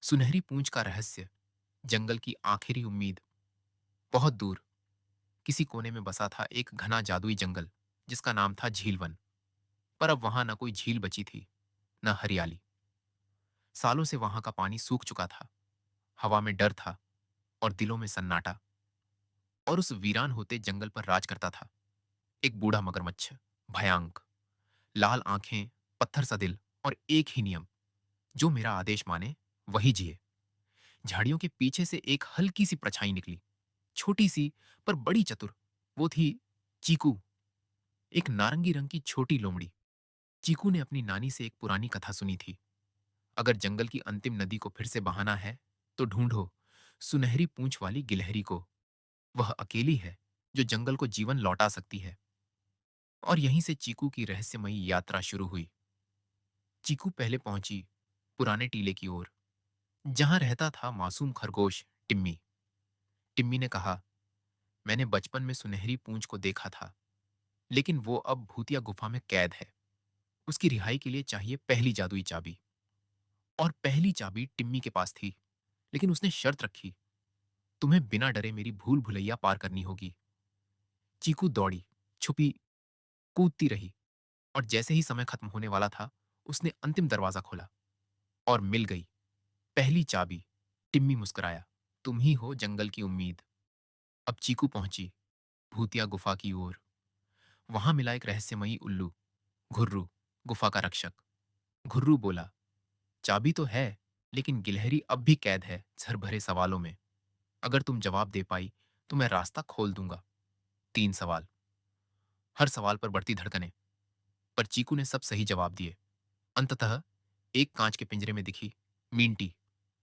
सुनहरी पूंछ का रहस्य। जंगल की आखिरी उम्मीद। बहुत दूर किसी कोने में बसा था एक घना जादुई जंगल, जिसका नाम था झीलवन। पर अब वहां न कोई झील बची थी, न हरियाली। सालों से वहां का पानी सूख चुका था। हवा में डर था और दिलों में सन्नाटा। और उस वीरान होते जंगल पर राज करता था एक बूढ़ा मगरमच्छ, भयांक। लाल आंखें, पत्थर सा दिल, और एक ही नियम, जो मेरा आदेश माने वही जिए। झाड़ियों के पीछे से एक हल्की सी परछाई निकली, छोटी सी पर बड़ी चतुर। वो थी चीकू, एक नारंगी रंग की छोटी लोमड़ी। चीकू ने अपनी नानी से एक पुरानी कथा सुनी थी। अगर जंगल की अंतिम नदी को फिर से बहाना है, तो ढूंढो सुनहरी पूंछ वाली गिलहरी को। वह अकेली है जो जंगल को जीवन लौटा सकती है। और यहीं से चीकू की रहस्यमयी यात्रा शुरू हुई। चीकू पहले पहुंची पुराने टीले की ओर, जहां रहता था मासूम खरगोश टिम्मी। टिम्मी ने कहा, मैंने बचपन में सुनहरी पूंछ को देखा था, लेकिन वो अब भूतिया गुफा में कैद है। उसकी रिहाई के लिए चाहिए पहली जादुई चाबी। और पहली चाबी टिम्मी के पास थी, लेकिन उसने शर्त रखी, तुम्हें बिना डरे मेरी भूल भुलैया पार करनी होगी। चीकू दौड़ी, छुपी, कूदती रही, और जैसे ही समय खत्म होने वाला था, उसने अंतिम दरवाजा खोला और मिल गई पहली चाबी। टिम्मी मुस्कुराया, तुम ही हो जंगल की उम्मीद। अब चीकू पहुंची भूतिया गुफा की ओर। वहां मिला एक रहस्यमयी उल्लू, घुर्रू, गुफा का रक्षक। घुर्रू बोला, चाबी तो है, लेकिन गिलहरी अब भी कैद है झर भरे सवालों में। अगर तुम जवाब दे पाई, तो मैं रास्ता खोल दूंगा। 3 सवाल, हर सवाल पर बढ़ती धड़कनें। पर चीकू ने सब सही जवाब दिए। अंततः एक कांच के पिंजरे में दिखी मींटी,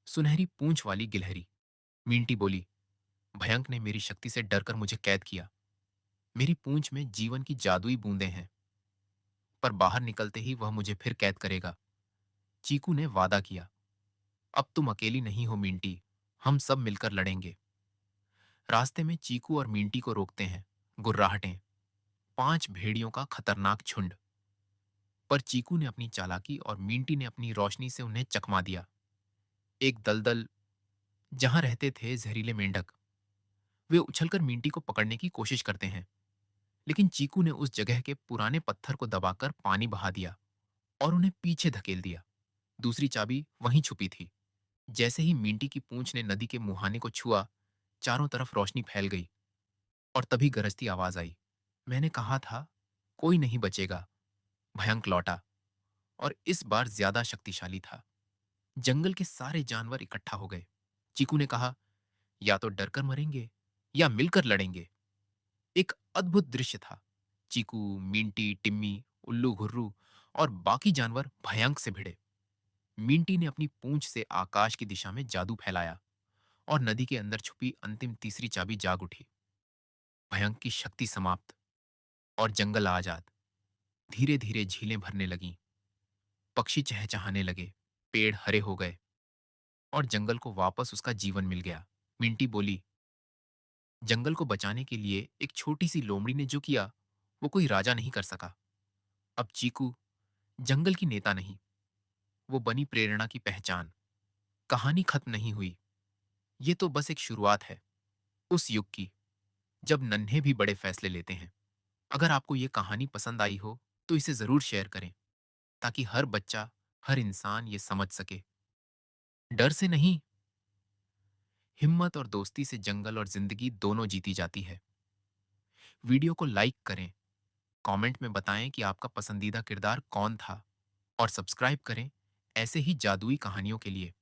सुनहरी पूंछ वाली गिलहरी। मींटी बोली, भयंक ने मेरी शक्ति से डरकर मुझे कैद किया। मेरी पूंछ में जीवन की जादुई बूंदें हैं, पर बाहर निकलते ही वह मुझे फिर कैद करेगा। चीकू ने वादा किया, अब तुम अकेली नहीं हो मींटी, हम सब मिलकर लड़ेंगे। रास्ते में चीकू और मींटी को रोकते हैं गुर्राहटें, 5 भेड़ियों का खतरनाक झुंड। पर चीकू ने अपनी चालाकी और मींटी ने अपनी रोशनी से उन्हें चकमा दिया। एक दलदल, जहां रहते थे जहरीले मेंढक। वे उछलकर मींटी को पकड़ने की कोशिश करते हैं, लेकिन चीकू ने उस जगह के पुराने पत्थर को दबाकर पानी बहा दिया और उन्हें पीछे धकेल दिया। दूसरी चाबी वहीं छुपी थी। जैसे ही मींटी की पूंछ ने नदी के मुहाने को छुआ, चारों तरफ रोशनी फैल गई। और तभी गरजती आवाज आई, मैंने कहा था, कोई नहीं बचेगा। भयंक लौटा, और इस बार ज्यादा शक्तिशाली था। जंगल के सारे जानवर इकट्ठा हो गए। चीकू ने कहा, या तो डरकर मरेंगे या मिलकर लड़ेंगे। एक अद्भुत दृश्य था। चीकू, मिंटी, टिम्मी, उल्लू घुर्रू और बाकी जानवर भयंक से भिड़े। मिंटी ने अपनी पूंछ से आकाश की दिशा में जादू फैलाया, और नदी के अंदर छुपी अंतिम तीसरी चाबी जाग उठी। भयंक की शक्ति समाप्त, और जंगल आजाद। धीरे धीरे झीलें भरने लगीं, पक्षी चहचहाने लगे, पेड़ हरे हो गए, और जंगल को वापस उसका जीवन मिल गया। मिंटी बोली, जंगल को बचाने के लिए एक छोटी सी लोमड़ी ने जो किया, वो कोई राजा नहीं कर सका। अब चीकू जंगल की नेता नहीं, वो बनी प्रेरणा की पहचान। कहानी खत्म नहीं हुई। ये तो बस एक शुरुआत है, उस युग की, जब नन्हे भी बड़े फैसले लेते हैं। अगर आपको ये कहानी पसंद आई हो, तो इसे जरूर शेयर करें, ताकि हर बच्चा, हर इंसान ये समझ सके। डर से नहीं, हिम्मत और दोस्ती से जंगल और जिंदगी दोनों जीती जाती है। वीडियो को लाइक करें, कमेंट में बताएं कि आपका पसंदीदा किरदार कौन था, और सब्सक्राइब करें ऐसे ही जादुई कहानियों के लिए।